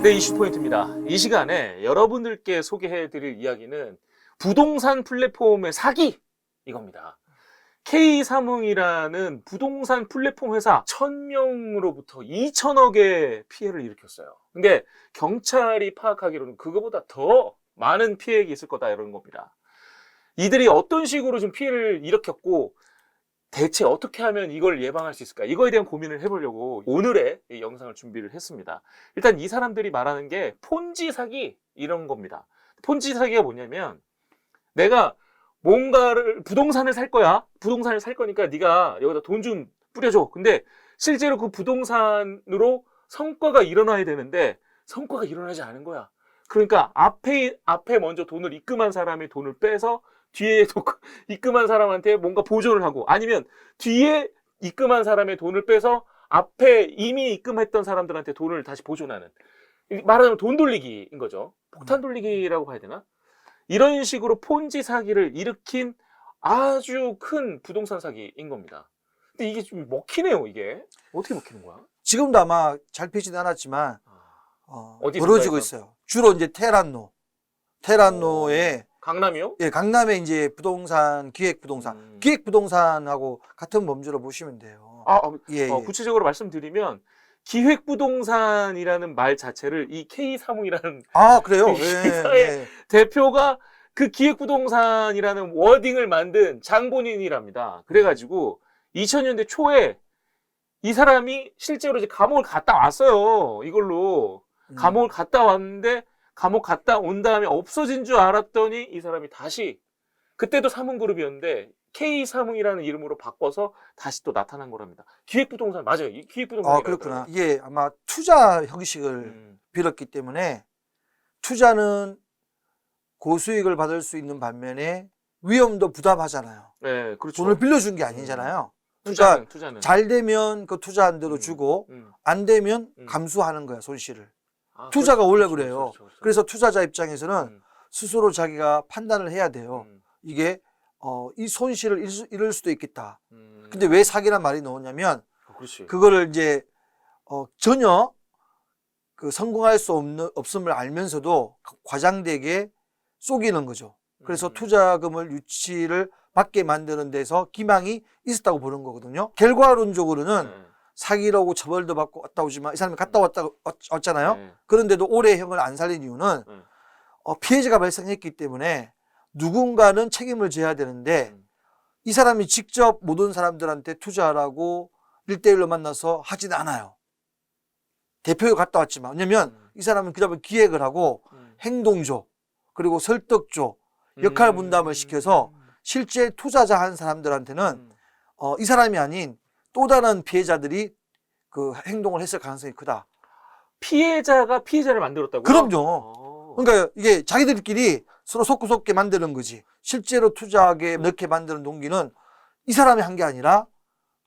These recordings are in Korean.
네, 이슈 포인트입니다. 이 시간에 여러분들께 소개해드릴 이야기는 부동산 플랫폼의 사기 이겁니다. K사뭉이라는 부동산 플랫폼 회사 1000명으로부터 2천억의 피해를 일으켰어요. 근데 경찰이 파악하기로는 그거보다 더 많은 피해가 있을 거다 이런 겁니다. 이들이 어떤 식으로 좀 피해를 일으켰고 대체 어떻게 하면 이걸 예방할 수 있을까? 이거에 대한 고민을 해보려고 오늘의 이 영상을 준비를 했습니다. 일단 이 사람들이 말하는 게 폰지 사기 이런 겁니다. 폰지 사기가 뭐냐면 내가 뭔가를 부동산을 살 거야. 부동산을 살 거니까 네가 여기다 돈 좀 뿌려줘. 근데 실제로 그 부동산으로 성과가 일어나야 되는데 성과가 일어나지 않은 거야. 그러니까 앞에 먼저 돈을 입금한 사람의 돈을 빼서 뒤에 입금한 사람한테 뭔가 보존을 하고 아니면 뒤에 입금한 사람의 돈을 빼서 앞에 이미 입금했던 사람들한테 돈을 다시 보존하는 말하자면 돈 돌리기인 거죠. 폭탄 돌리기라고 봐야 되나? 이런 식으로 폰지 사기를 일으킨 아주 큰 부동산 사기인 겁니다. 근데 이게 좀 먹히네요, 이게. 어떻게 먹히는 거야? 지금도 아마 잘 펴지는 않았지만 어디선가에서? 벌어지고 있어요. 주로 이제 테란노에 강남이요? 예, 강남에 이제 부동산 기획부동산하고 같은 범주로 보시면 돼요. 예, 예. 구체적으로 말씀드리면 기획부동산이라는 말 자체를 이 K사뭉이라는 그래요? 이 예, 회사의 예. 대표가 그 기획부동산이라는 워딩을 만든 장본인이랍니다. 그래가지고 2000년대 초에 이 사람이 실제로 이제 감옥을 갔다 왔어요. 이걸로 감옥을 갔다 왔는데 감옥 갔다 온 다음에 없어진 줄 알았더니 이 사람이 다시 그때도 사뭉그룹이었는데 K사뭉이라는 이름으로 바꿔서 다시 또 나타난 거랍니다. 기획부동산 맞아요. 이 기획부동산. 그렇구나. 이게 아마 투자 형식을 빌었기 때문에 투자는 고수익을 받을 수 있는 반면에 위험도 부담하잖아요. 네, 그렇죠. 돈을 빌려준 게 아니잖아요. 그러니까 투자는. 잘 되면 그 투자한 대로 주고 안 되면 감수하는 거야, 손실을. 투자가 원래 그래요. 그래서 투자자 입장에서는 스스로 자기가 판단을 해야 돼요. 이게 이 손실을 잃을 수도 있겠다. 근데 왜 사기란 말이 나오냐면 그거를 이제 전혀 그 성공할 수 없음을 알면서도 과장되게 속이는 거죠. 그래서 투자금을 유치를 받게 만드는 데서 기망이 있었다고 보는 거거든요. 결과론적으로는 사기라고 처벌도 받고 왔다 오지만 이 사람이 갔다 왔잖아요. 그런데도 오래 형을 안 살린 이유는 피해자가 발생했기 때문에 누군가는 책임을 져야 되는데 이 사람이 직접 모든 사람들한테 투자하라고 1대1로 만나서 하진 않아요. 대표가 갔다 왔지만 왜냐면 이 사람은 그다음에 기획을 하고 행동조 그리고 설득조 역할 분담을 시켜서 실제 투자자 한 사람들한테는 이 사람이 아닌 또 다른 피해자들이 그 행동을 했을 가능성이 크다. 피해자가 피해자를 만들었다고요? 그럼요. 그러니까 이게 자기들끼리 서로 속구속게 만드는 거지. 실제로 투자하게 넣게 만드는 동기는 이 사람이 한 게 아니라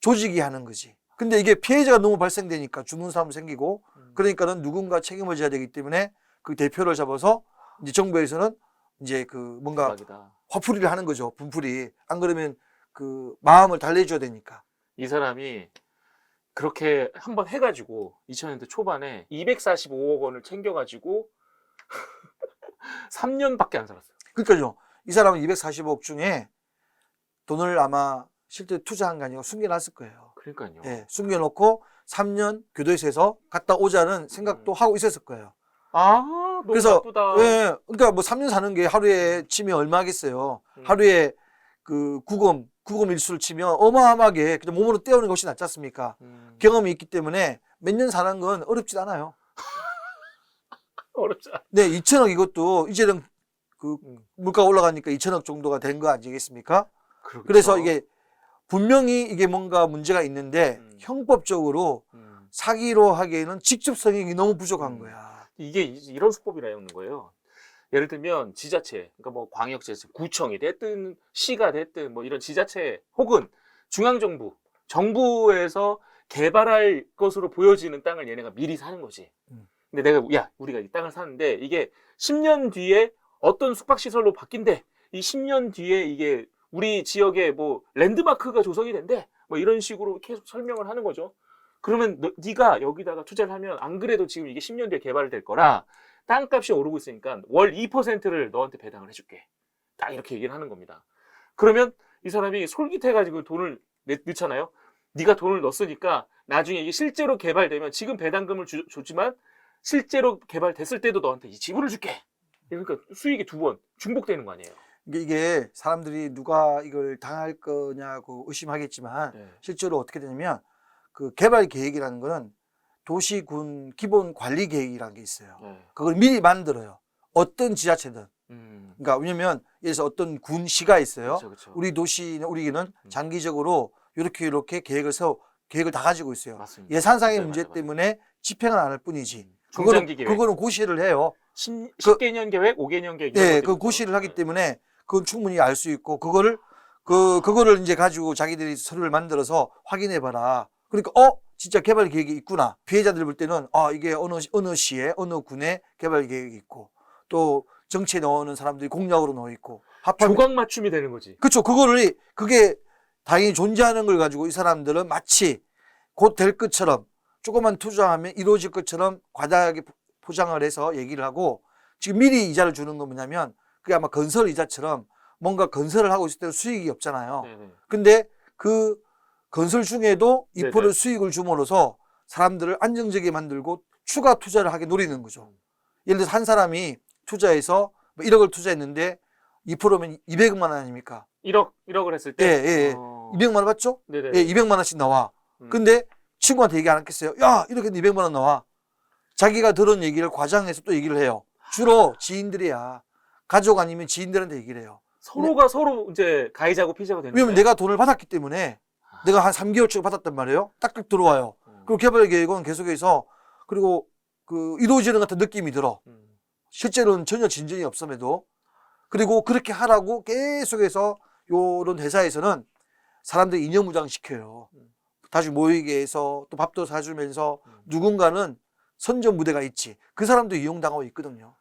조직이 하는 거지. 근데 이게 피해자가 너무 발생되니까 죽는 사람 생기고 그러니까는 누군가 책임을 져야 되기 때문에 그 대표를 잡아서 이제 정부에서는 이제 그 뭔가 대박이다. 화풀이를 하는 거죠. 분풀이. 안 그러면 그 마음을 달래줘야 되니까. 이 사람이 그렇게 한번 해가지고 2000년대 초반에 245억 원을 챙겨가지고 3년밖에 안 살았어요. 그러니까요. 이 사람은 240억 중에 돈을 아마 실제 투자한 게 아니고 숨겨놨을 거예요. 그러니까요. 예, 숨겨놓고 3년 교도소에서 갔다 오자는 생각도 하고 있었을 거예요. 너무 그래서 나쁘다. 예, 그러니까 뭐 3년 사는 게 하루에 치면 얼마겠어요. 하루에 그 구금 일수를 치면 어마어마하게 그냥 몸으로 때우는 것이 낫지 않습니까? 경험이 있기 때문에 몇 년 사는 건 어렵지 않아요. 어렵지 않아. 네, 2천억 이것도 이제는 그 물가가 올라가니까 2천억 정도가 된 거 아니겠습니까? 그렇죠. 그래서 이게 분명히 이게 뭔가 문제가 있는데 형법적으로 사기로 하기에는 직접성이 너무 부족한 거야. 이게 이런 수법이라는 거예요. 예를 들면 지자체, 그러니까 뭐 광역지자체, 구청이 됐든 시가 됐든 뭐 이런 지자체 혹은 중앙정부, 정부에서 개발할 것으로 보여지는 땅을 얘네가 미리 사는 거지. 근데 우리가 이 땅을 사는데 이게 10년 뒤에 어떤 숙박시설로 바뀐대. 이 10년 뒤에 이게 우리 지역에 뭐 랜드마크가 조성이 된대. 뭐 이런 식으로 계속 설명을 하는 거죠. 그러면 네가 여기다가 투자를 하면 안 그래도 지금 이게 10년 뒤에 개발될 거라 땅값이 오르고 있으니까 월 2%를 너한테 배당을 해줄게. 딱 이렇게 얘기를 하는 겁니다. 그러면 이 사람이 솔깃해가지고 돈을 넣잖아요. 네가 돈을 넣었으니까 나중에 이게 실제로 개발되면 지금 배당금을 줬지만 실제로 개발됐을 때도 너한테 이 지분을 줄게. 그러니까 수익이 두 번 중복되는 거 아니에요. 이게 사람들이 누가 이걸 당할 거냐고 의심하겠지만 네. 실제로 어떻게 되냐면 그 개발 계획이라는 거는 도시군 기본 관리 계획이라는 게 있어요. 네. 그걸 미리 만들어요. 어떤 지자체든. 그러니까 왜냐면 예를 들어서 어떤 군시가 있어요. 그쵸, 그쵸. 우리 도시는 우리는 장기적으로 이렇게 계획을 다 가지고 있어요. 맞습니다. 예산상의 맞아요, 문제 맞아요. 때문에 집행을 안 할 뿐이지. 중장기 계획. 그거는 고시를 해요. 10개년 계획, 5개년 계획. 네, 그 고시를 하기 때문에 그건 충분히 알 수 있고 그거를 이제 가지고 자기들이 서류를 만들어서 확인해 봐라. 그러니까 진짜 개발 계획이 있구나. 피해자들 볼 때는 이게 어느 시에 어느 군에 개발 계획이 있고 또 정치에 넣는 사람들이 공약으로 넣어 있고 조각 맞춤이 되는 거지. 그렇죠. 그게 당연히 존재하는 걸 가지고 이 사람들은 마치 곧 될 것처럼 조금만 투자하면 이루어질 것처럼 과다하게 포장을 해서 얘기를 하고 지금 미리 이자를 주는 건 뭐냐면 그게 아마 건설 이자처럼 뭔가 건설을 하고 있을 때는 수익이 없잖아요. 네네. 근데 그 건설 중에도 2% 네네. 수익을 줌으로써 사람들을 안정적이게 만들고 추가 투자를 하게 노리는 거죠. 예를 들어서 한 사람이 투자해서 1억을 투자했는데 2%면 200만 원 아닙니까? 1억을 했을 때. 예. 200만 원 받죠? 네네. 예, 200만 원씩 나와. 근데 친구한테 얘기 안 했겠어요? 야, 이렇게 했는데 200만 원 나와. 자기가 들은 얘기를 과장해서 또 얘기를 해요. 주로 지인들이야. 가족 아니면 지인들한테 얘기를 해요. 서로가 서로 이제 가해자고 피해자가 되는 왜냐면 거예요? 내가 돈을 받았기 때문에 내가 한 3개월치 받았단 말이에요. 딱딱 들어와요. 그리고 개발 계획은 계속해서 그리고 그 이루어지는 같은 느낌이 들어. 실제로는 전혀 진전이 없음에도 그리고 그렇게 하라고 계속해서 요런 회사에서는 사람들 인여무장 시켜요. 다시 모이게 해서 또 밥도 사주면서 누군가는 선전 무대가 있지. 그 사람도 이용당하고 있거든요.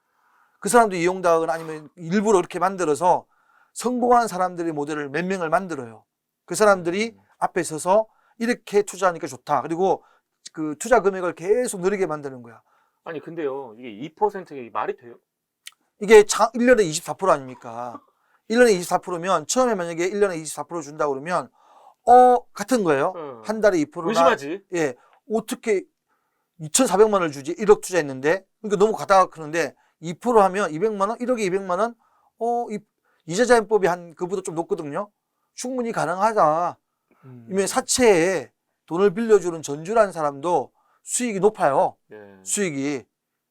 그 사람도 이용당하거나 아니면 일부러 그렇게 만들어서 성공한 사람들의 모델을 몇 명을 만들어요. 그 사람들이 앞에 서서 이렇게 투자하니까 좋다. 그리고 그 투자 금액을 계속 늘리게 만드는 거야. 아니 근데요 이게 2%가 말이 돼요? 이게 1년에 24% 아닙니까? 1년에 24%면 처음에 만약에 1년에 24% 준다 그러면 같은 거예요. 한 달에 2%나 의심하지. 예. 어떻게 2,400만 원을 주지? 1억 투자했는데. 그러니까 너무 가다가 그러는데 2% 하면 200만 원, 1억에 200만 원. 이자자연법이 한 그보다 좀 높거든요. 충분히 가능하다. 이면 사채에 돈을 빌려주는 전주라는 사람도 수익이 높아요. 네. 수익이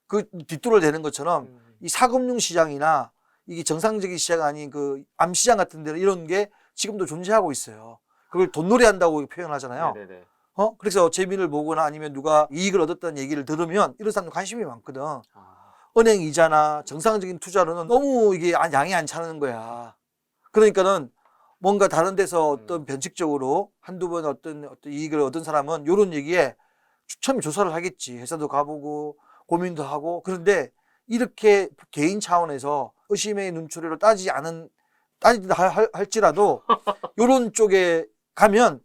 그 뒷돈을 대는 것처럼 이 사금융 시장이나 이게 정상적인 시장 아닌 그 암시장 같은 데는 이런 게 지금도 존재하고 있어요. 그걸 돈놀이 한다고 표현하잖아요. 네네네. 그래서 재미를 보거나 아니면 누가 이익을 얻었다는 얘기를 들으면 이런 사람들 관심이 많거든. 은행 이자나 정상적인 투자로는 너무 이게 양이 안 차는 거야. 그러니까는 뭔가 다른 데서 어떤 변칙적으로 한두 번 어떤 이익을 얻은 사람은 이런 얘기에 처음에 조사를 하겠지. 회사도 가보고 고민도 하고. 그런데 이렇게 개인 차원에서 의심의 눈초리로 따지다 할지라도 이런 쪽에 가면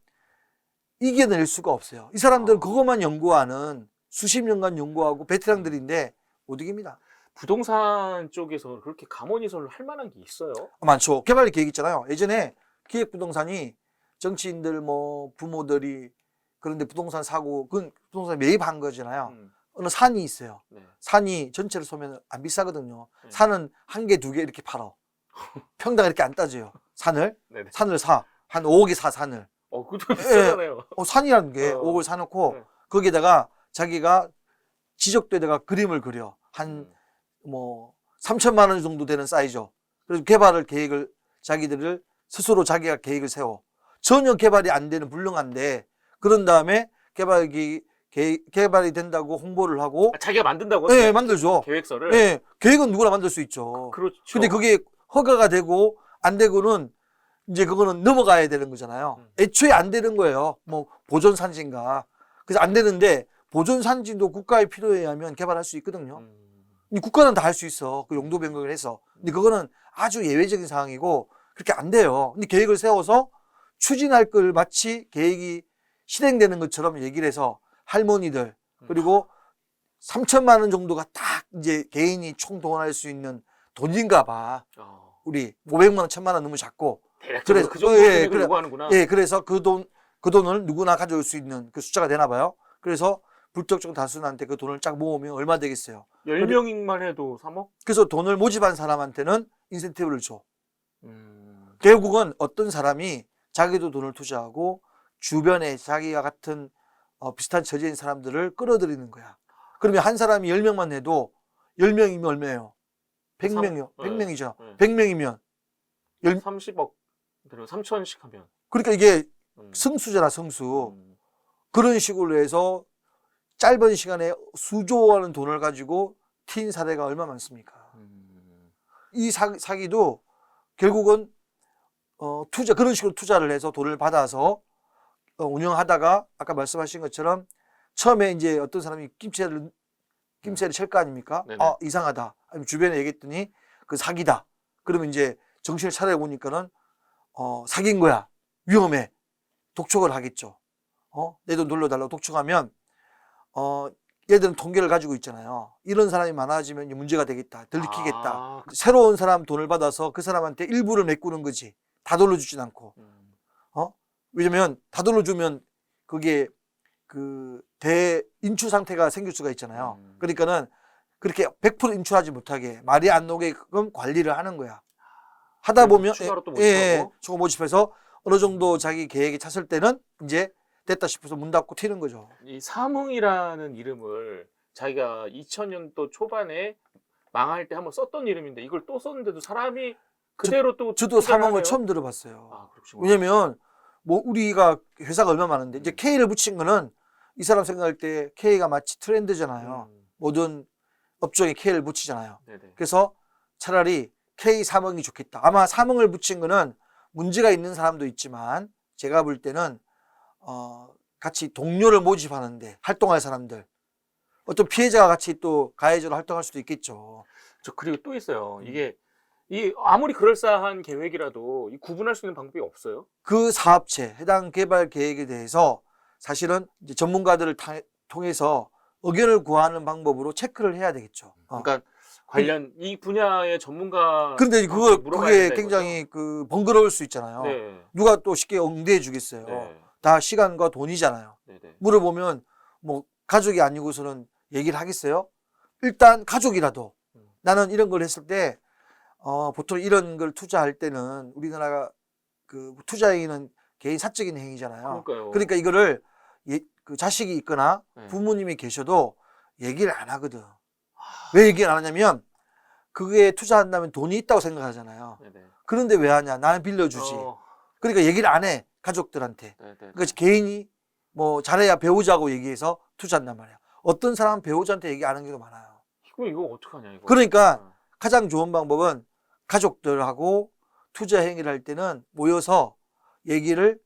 이겨낼 수가 없어요. 이 사람들은 그것만 연구하는 수십 년간 연구하고 베테랑들인데 못 이깁니다. 부동산 쪽에서 그렇게 가모니설을 할 만한 게 있어요? 많죠. 개발 계획 있잖아요. 예전에 기획부동산이 정치인들 부모들이 그런데 부동산 사고 그건 부동산 매입한 거잖아요. 어느 산이 있어요. 네. 산이 전체를 쏘면 안 비싸거든요. 네. 산은 한 개, 두 개 이렇게 팔아. 평당 이렇게 안 따져요. 산을 사. 한 5억에 사, 산을. 그것도 비싸잖아요. 산이라는 게 5억을 사놓고 거기에다가 자기가 지적대에다가 그림을 그려. 한 3천만 원 정도 되는 사이즈. 그래서 계획을 자기들을 스스로 자기가 계획을 세워. 전혀 개발이 안 되는 불능한데 그런 다음에 개발이 된다고 홍보를 하고. 자기가 만든다고? 네, 만들죠. 계획서를? 네, 계획은 누구나 만들 수 있죠. 그렇죠. 근데 그게 허가가 되고 안 되고는 이제 그거는 넘어가야 되는 거잖아요. 애초에 안 되는 거예요. 보존산지인가. 그래서 안 되는데 보존산지도 국가의 필요에 의하면 개발할 수 있거든요. 국가는 다 할 수 있어. 그 용도 변경을 해서. 근데 그거는 아주 예외적인 상황이고 그렇게 안 돼요. 근데 계획을 세워서 추진할 걸 마치 계획이 실행되는 것처럼 얘기를 해서 할머니들 그리고 3천만 원 정도가 딱 이제 개인이 총동원할 수 있는 돈인가 봐. 우리 500만 원, 1000만 원 너무 작고. 그래서 그 정도 금액을 요구하는구나. 예, 그래서 그 돈을 누구나 가져올 수 있는 그 숫자가 되나 봐요. 그래서 불특정 다수한테 그 돈을 쫙 모으면 얼마 되겠어요? 10명만 해도 3억? 그래서 돈을 모집한 사람한테는 인센티브를 줘. 결국은 어떤 사람이 자기도 돈을 투자하고 주변에 자기가 같은 비슷한 처지인 사람들을 끌어들이는 거야. 그러면 한 사람이 10명만 해도 10명이면 얼마예요? 100명이요. 100명이죠. 네. 100명이면 30억. 3천씩 하면. 그러니까 이게 승수잖아, 승수. 그런 식으로 해서 짧은 시간에 수조 원의 돈을 가지고 튄 사례가 얼마나 많습니까? 이 사기도 결국은 그런 식으로 투자를 해서 돈을 받아서 운영하다가 아까 말씀하신 것처럼 처음에 이제 어떤 사람이 김새를 칠 거 아닙니까? 네네. 아, 이상하다. 아니면 주변에 얘기했더니 그 사기다. 그러면 이제 정신을 차려보니까는 사기인 거야. 위험해. 독촉을 하겠죠. 내 돈 돌려달라고 독촉하면 얘들은 통계를 가지고 있잖아요. 이런 사람이 많아지면 문제가 되겠다. 들키겠다. 새로운 사람 돈을 받아서 그 사람한테 일부를 메꾸는 거지. 다 돌려주진 않고. 왜냐면 다 돌려주면 그게 그 대인출 상태가 생길 수가 있잖아요. 그러니까는 그렇게 100% 인출하지 못하게 말이 안 나오게끔 관리를 하는 거야. 하다 보면 추가로 또 모집하고. 추가 모집해서 어느 정도 자기 계획이 찼을 때는 이제 됐다 싶어서 문 닫고 튀는 거죠. 이 삼흥이라는 이름을 자기가 2000년도 초반에 망할 때 한번 썼던 이름인데 이걸 또 썼는데도 사람이 그대로 또 저도 삼흥을 처음 들어봤어요. 아, 그렇죠. 왜냐면 뭐 우리가 회사가 얼마 많은데 이제 K를 붙인 거는 이 사람 생각할 때 K가 마치 트렌드잖아요. 모든 업종에 K를 붙이잖아요. 네네. 그래서 차라리 K 삼흥이 좋겠다. 아마 삼흥을 붙인 거는 문제가 있는 사람도 있지만 제가 볼 때는 같이 동료를 모집하는데 활동할 사람들 어떤 피해자가 같이 또 가해자로 활동할 수도 있겠죠. 그리고 또 있어요. 이게 아무리 그럴싸한 계획이라도 구분할 수 있는 방법이 없어요. 그 사업체 해당 개발 계획에 대해서 사실은 이제 전문가들을 통해서 의견을 구하는 방법으로 체크를 해야 되겠죠. 그러니까 관련 이 분야의 전문가. 그런데 그게 굉장히 그 번거로울 수 있잖아요. 네. 누가 또 쉽게 응대해 주겠어요. 네. 다 시간과 돈이잖아요. 네네. 물어보면 뭐 가족이 아니고서는 얘기를 하겠어요? 일단 가족이라도 나는 이런 걸 했을 때 보통 이런 걸 투자할 때는 우리나라가 그 투자 행위는 개인 사적인 행위잖아요. 그러니까요. 그러니까 이거를 그 자식이 있거나 네. 부모님이 계셔도 얘기를 안 하거든. 왜 얘기를 안 하냐면 그게 투자한다면 돈이 있다고 생각하잖아요. 네네. 그런데 왜 하냐? 나는 빌려주지. 그러니까 얘기를 안 해. 가족들한테. 네네. 그러니까 개인이 뭐 잘해야 배우자고 얘기해서 투자한단 말이야. 어떤 사람은 배우자한테 얘기 안 하는 경우도 많아요. 이거 어떡하냐 이거. 그러니까 가장 좋은 방법은 가족들하고 투자 행위를 할 때는 모여서 얘기를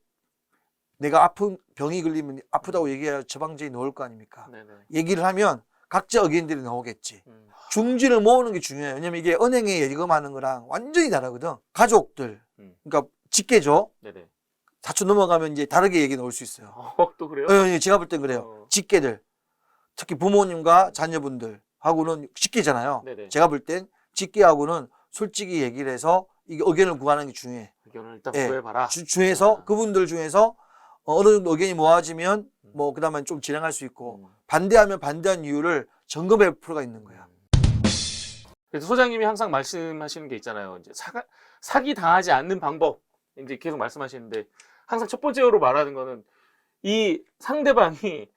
내가 아픈 병이 걸리면 아프다고 얘기해야 처방전이 나올 거 아닙니까? 네네. 얘기를 하면 각자 의견들이 나오겠지. 중지를 모으는 게 중요해요. 왜냐면 이게 은행에 예금하는 거랑 완전히 다르거든. 가족들, 그러니까 직계죠. 네네. 사촌 넘어가면 이제 다르게 얘기 나올 수 있어요. 또 그래요? 제가 볼 땐 그래요. 직계들, 특히 부모님과 자녀분들하고는 직계잖아요. 네네. 제가 볼 땐 직계하고는 솔직히 얘기를 해서 이게 의견을 구하는 게 중요해. 의견을 일단 구해봐라. 중에서 그분들 중에서 어느 정도 의견이 모아지면 뭐 그다음에 좀 진행할 수 있고 반대하면 반대한 이유를 점검해 볼 필요가 있는 거야. 그래서 소장님이 항상 말씀하시는 게 있잖아요. 이제 사기 당하지 않는 방법 이제 계속 말씀하시는데 항상 첫 번째로 말하는 거는 이 상대방이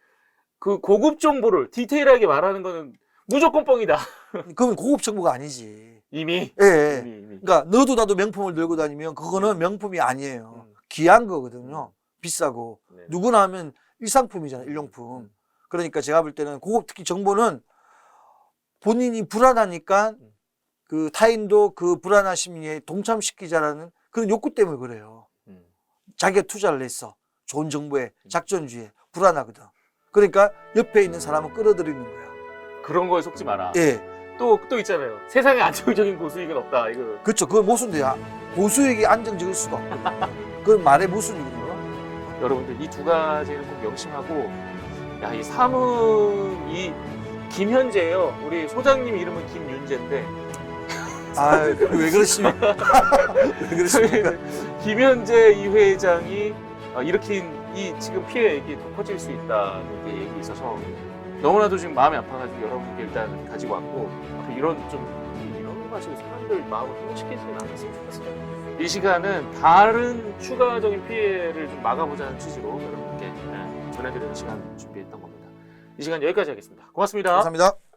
그 고급 정보를 디테일하게 말하는 거는 무조건 뻥이다. 그건 고급 정보가 아니지. 이미. 예. 이미. 그러니까 너도 나도 명품을 들고 다니면 그거는 명품이 아니에요. 귀한 거거든요. 비싸고. 네. 누구나 하면 일상품이잖아요. 일용품. 그러니까 제가 볼 때는 고급 특히 정보는 본인이 불안하니까 그 타인도 그 불안한 심리에 동참시키자라는 그런 욕구 때문에 그래요. 자기가 투자를 했어. 좋은 정보에, 작전주의에 불안하거든. 그러니까 옆에 있는 사람을 끌어들이는 거야. 그런 거에 속지 마라. 예. 또 있잖아요. 세상에 안정적인 고수익은 없다. 이거. 그렇죠. 그건 모순돼야. 고수익이 안정적일 수가 없고. 그건 말의 모순이거든요. 여러분들 이 두 가지는 꼭 명심하고 야, 이 사문 이 김현재예요. 우리 소장님 이름은 김윤재인데. 아, 왜 그러십니까? 왜 그러십니까? 김현재 이 회장이 일으킨 이 지금 피해액이 더 커질 수 있다는 게 얘기 있어서 너무나도 지금 마음이 아파가지고 여러분께 일단 가지고 왔고 앞으로 이런 거 가지고 사람들 마음을 회복시키지는 않았으면 좋겠어요. 이 시간은 다른 추가적인 피해를 좀 막아보자는 취지로 여러분께 전해드리는 시간 준비했던 겁니다. 이 시간 여기까지 하겠습니다. 고맙습니다. 감사합니다.